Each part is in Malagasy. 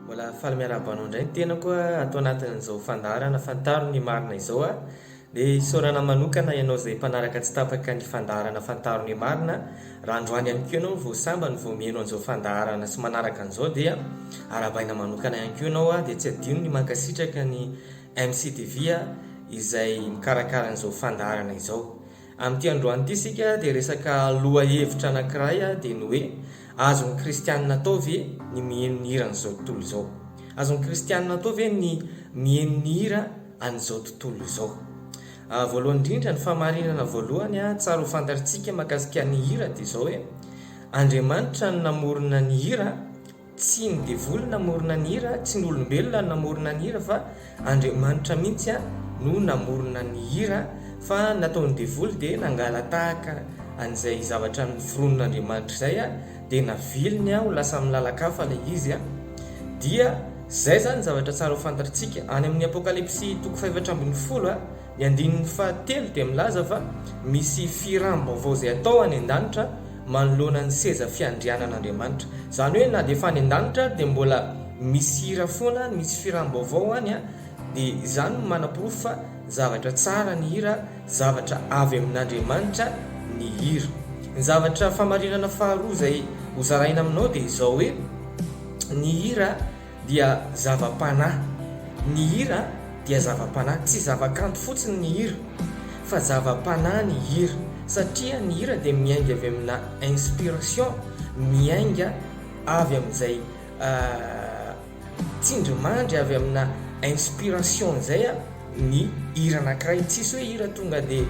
Mbola faly miarabanao indray ny tena koa atao anatin'izao fandarana fantaro ny marina izao a. Dia isaorana manokana ianao izay mpanaraka tsy tapaka ny fandarana fantaro ny marina, raha androany ihany koa ianao voasamba ny voamieno an'izao fandarana sy manaraka an'izao dia arabaina manokana ihany koa ianao a, dia tsy adino ny mankasitraka ny MCTV izay mikarakara an'izao fandarana izao. Amin'ity androany ity sika dia resaka loha hevitra anankiray dia ny hoe azon'ny kristianina atao ve ny mihaino ny hira an'izao tontolo izao. Azon'ny kristianina atao ve ny mihaino ny hira an'izao tontolo izao. Voalohany indrindra ny famarinana voalohany tsara ho fantaritsika mahakasika ny hira dia izao hoe Andriamanitra no namorona ny hira, tsy ny devoly namorona ny hira, tsy ny olombelona no namorona ny hira, fa Andriamanitra mihitsy no namorona ny hira. Fa nataon'ny devoly dia nangala tahaka an'izay zavatra noforonon'Andriamanitra izay dia naviliny ho lasa milalakafa ilay izy dia zay zany zavatra tsara ho fantaritsika. Any amin'ny Apokalipsy 4:10 ny andinin'ny 7 dia milaza fa misy firam-baovao izay atao any an-danitra manoloana ny seza fiandrianan'Andriamanitra. Zany hoe na dia fa any an-danitra dia mbola misy hira foana, misy firam-baovao any dia izany manam-porofo fa zavatra tsara ny hira, zavatra avy amin'Andriamanitra ny hira. Ny zavatra famarinana faharoa izay hozaraina aminao dia izao hoe ny hira dia zava-panahy. Ny hira dia zava-panahy, tsy zava-kanto fotsiny ny hira fa zava-panahy ny hira, satria ny hira dia miainga avy amina inspiration, miainga avy amin'izay tsindrimandry avy amina inspiration izay ny hira anankiray. Tsisy hoe hira tonga dia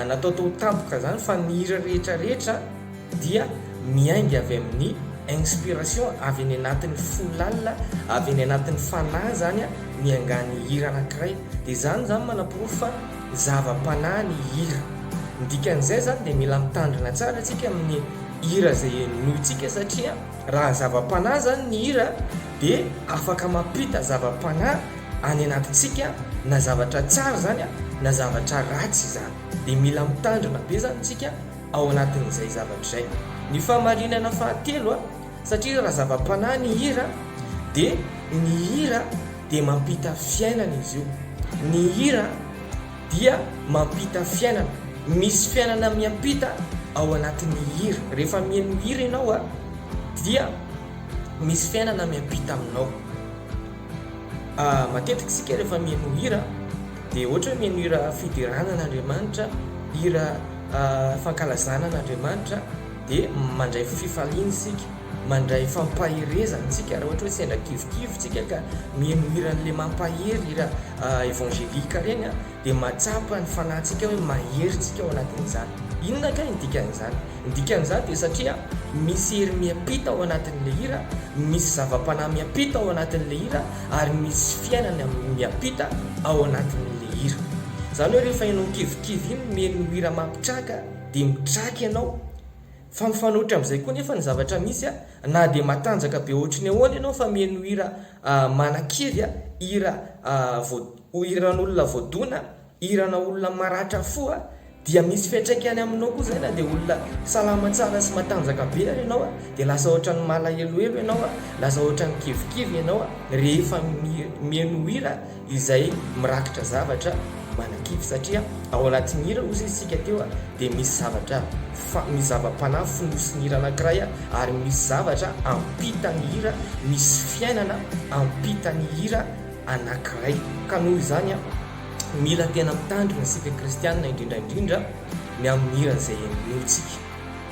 nataotao tampoka zany, fa ny hira rehetrarehetra dia miainga avy amin'ny inspiration, avy any anatin'ny folalina, avy any anatin'ny fanahy zany ny angany hira anankiray. Dia zany manam-porofo fa zava-panahy ny hira. Ny dikan'izay zany dia mila mitandrina tsara antsika amin'ny hira izay nohontsika, satria raha zava-panahy zany ny hira dia afaka mampita zava-panahy any anatintsika, na zavatra tsara zany na zavatra ratsy zany. Dia mila mitandrina be zany tsika ao anatin'izay zavatra izay. Ny famarinana fahatelo satria raha zava-panahy ny hira dia ny hira dia mampita fiainana izy io. Ny hira dia mampita fiainana, misy fiainana miampita ao anatin'ny hira. Rehefa mihaino hira ianao dia misy fiainana miampita aminao. Matetika isika rehefa mihaino hira dia ohatra hoe mihaino hira fidiranan'Andriamanitra, hira fankalazana an'Andriamanitra, dia mandray fifaliana isika, mandray fampahirezana isika. Raha ohatra hoe sendra kivokivo isika ka mihaino hira n'ilay mampahery, hira evangelika reny dia matsapa ny fanahintsika hoe mahery tsika ao anatin'izany. Inona ka ny dikan'izany? Ny dikan'izany dia satria misy hery miampita ao anatin'ilay hira, misy zava-panahy miampita ao anatin'ilay hira, ary misy fiainana miampita ao anatin'ilay hira. Zany hoe rehefa ianao kivokivo iny mihaino hira mampitraka dia mitraka ianao. Fa mifanohitra amin'izay koa nefa ny zavatra misy na dia matanjaka be ohatry ny ahoana ianao fa mihaino hira manan-kely, hiran'olona voadona, hirana olona maratra fo dia misy fiantraikany aminao koa zay. Na dia olona salama tsara sy matanjaka be ianao dia lasa ohatra ny malahelohelo ianao, lasa ohatra ny kivokivo ianao rehefa mihaino hira izay mirakitra zavatra manan-kivy. Satria ao anatin'ny hira ozy isika teo dia misy zavatra misy zava-panahy fonosiny hira anankiray ary misy zavatra ampitany hira, misy fiainana ampitany hira anankiray. Ka noho izany mila tena mitandrina isika kristianina indrindraindrindra ny amin'ny hira izay nohontsika.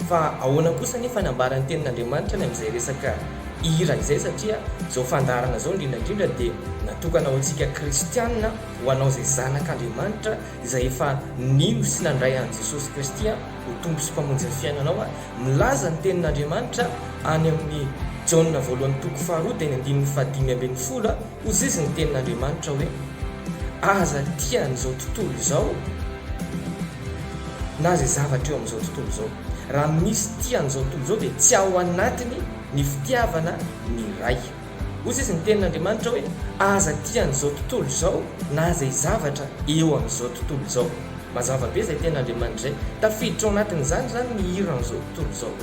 Fa ahoana kosa nefa nambaran'ny tenin'Andriamanitra ny amin'izay resaka hira izay, satria izao fandarana izao indrindraindrindra dia natokana ho antsika kristianina, ho anao izay zanak'Andriamanitra izay efa nino sy nandray an'i Jesosy Kristy ho tompo sy mpamonjy ny fiainanao. Milaza ny tenin'Andriamanitra any amin'ny Jaona 1:2 dia ny 5:10 hozy izy ny tenin'Andriamanitra hoe aza tian'izao tontolo izao na zay zavatra eo amin'izao tontolo izao. Raha misy tian'izao tontolo izao dia tsy ao anatiny ny fitiavana ny ray. Hozy izy ny tenin'Andriamanitra hoe aza tian'izao tontolo izao na zay zavatra eo amin'izao tontolo izao. Mazava be izay tenin'Andriamanitra izay, tafiditra ao anatin'izany zany ny hira amin'izao tontolo izao.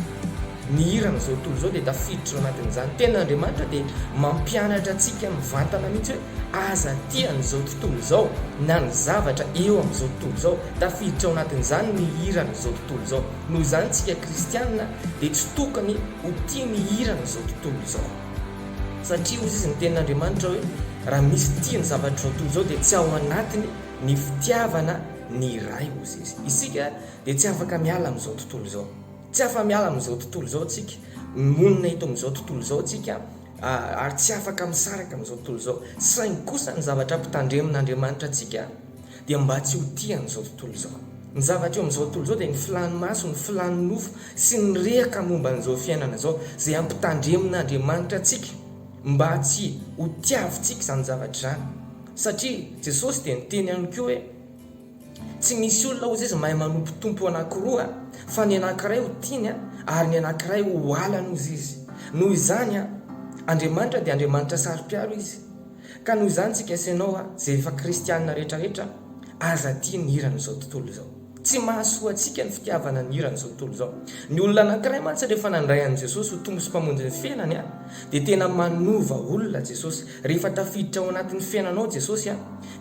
ny hiran'izao tontolo izao dia tafiditra ao anatin'izany. Tena Andriamanitra dia mampianatra antsika mivantana mihitsy hoe aza tian'izao tontolo izao na ny zavatra eo amin'izao tontolo izao tafiditra ao anatin'izany ny hiran'izao tontolo izao. Noho izany tsika kristianina dia tsy tokony ho tia ny hiran'izao tontolo izao, satria ozy izy ny tenin'Andriamanitra hoe raha misy tia ny zavatra zao tontolo izao dia tsy ao anatiny ny fitiavana ny iray ozy izy. Isika dia tsy afaka miala amin'izao tontolo izao, tsy afa miala amin'izao tontolo izao tsika, monina eto amin'izao tontolo izao tsika, ary tsy afaka misaraka amin'izao tontolo izao. Saingy kosa ny zavatra mpitandremin'Andriamanitra tsika dia mba tsy ho tia n'izao tontolo izao. Ny zavatra eo amin'izao tontolo izao dia ny filany maso, ny filany nofo sy ny rehaka momba n'izao fiainana izao izay ampitandremin'Andriamanitra tsika mba tsy ho tiavintsika izany zavatra izany. Satria Jesosy dia niteny ihany koa hoe tsy misy olona ozy izy mahay manompotompo anankiroa fa ny anankiray ho tiany ary ny anankiray ho alana ozy izy. Noho izany Andriamanitra dia Andriamanitra saro-piaro izy, ka noho izany tsika isanao izay efa kristianina rehetrarehetra aza tia ny hiran'izao tontolo izao. Tsy mahasoa antsika ny fitiavana ny hiran'izao tontolo izao. Ny olona anankiray mantsy rehefa nandray an'i Jesosy ho tongo sy mpamonjy ny fiainany dia tena manova olona Jesosy. Rehefa tafiditra ao anatin'ny fiainanao Jesosy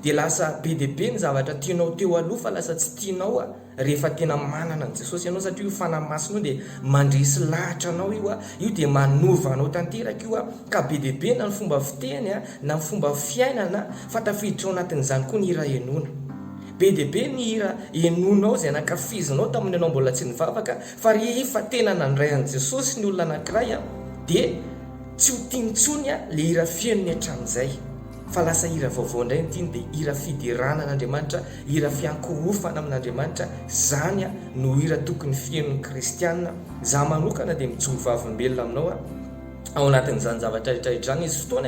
dia lasa be dia be ny zavatra tianao teo aloha fa lasa tsy tianao rehefa tena manana an' Jesosy ianao, satria io fanahymasonao dia mandresy lahatra anao io dia manova anao tanteraka io ka be dia be na ny fomba fiteny na ny fomba fiainana fa tafiditra ao anatin'izany koa ny hira henona. Be dia be ny hira henonao izay nankafizinao tamin'ny anao mbola tsy nivavaka, fa rehefa tena nandray an' Jesosy ny olona anankiray dia tsy ho tiantsony le hira fienony hatramin'izay, fa lasa hira vaovao indray ny tiany, dia hira fiderana an'Andriamanitra, hira fiankorofana amin'Andriamanitra. Zany no hira tokony fienon'ny kristianina. Zaho manokana dia mijoro vavim-belona aminao ao anatin'izany zavatra rehetrarehetra zany. Izy fotoana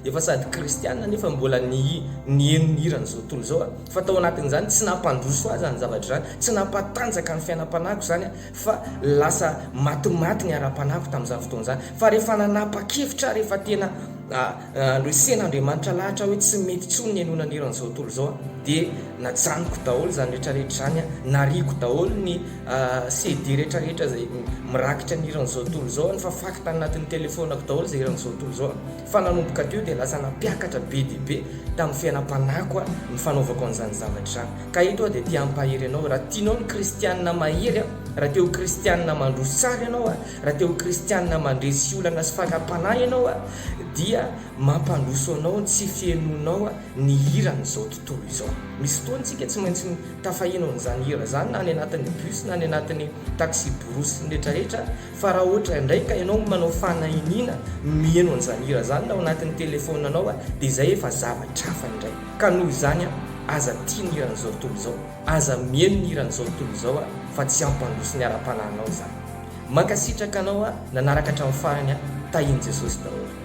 efa sady kristianina nefa mbola ny henony hiran'izao tontolo izao, fa tao anatin'izany tsy nampandroso azy ny zavatra izany, tsy nampatanjaka ny fiainam-panahiko izany, fa lasa matimaty ny ara-panahiko tamin'izany fotoana izany. Fa rehefa nanapa-kevitra, rehefa tena loisen'Andriamanitra lahatra hoe tsy mety tsony ny henona ny hiran'izao tontolo izao dia najanoko daholo izany rehetrarehetra izany, nariako daholo ny CD rehetrarehetra izay mirakitra ny hiran'izao tontolo izao, nifafaka tany anatin'ny telefonako daholo izay hiran'izao tontolo izao. Fa nanomboka teo dia lasa nampiakatra be dia be tamin'ny fiainam-panahiko ny fanaovako an'izany zavatra izany. Ka eto dia tia hampahery ianao, raha tianao ny kristianina mahery, raha teo kristianina mandroso tsara ianao, raha teo kristianina mandresy olana sy fakapanahy ianao dia mampandroso anao tsy fienonao ny hiran'izao tontolo izao. Misy fotoantsika tsy maintsy tafahino an'izany hira zany, na ny anatin'ny bus na ny anatin'ny taxi borosy rehetrarehetra, fa raha ohatra indray ka ianao manao fanahiniana mieno an'izany hira zany na ao anatin'ny telefonanao dia izay efa zavatra hafa indray. Ka noho izany aza tia ny hiran'izao tontolo izao, aza mieno ny hiran'izao tontolo izao fa tsy hampandroso ny ara-panahinao zany. Mankasitraka anao nanaraka hatramin'ny farany tahiny Jesosy daholo.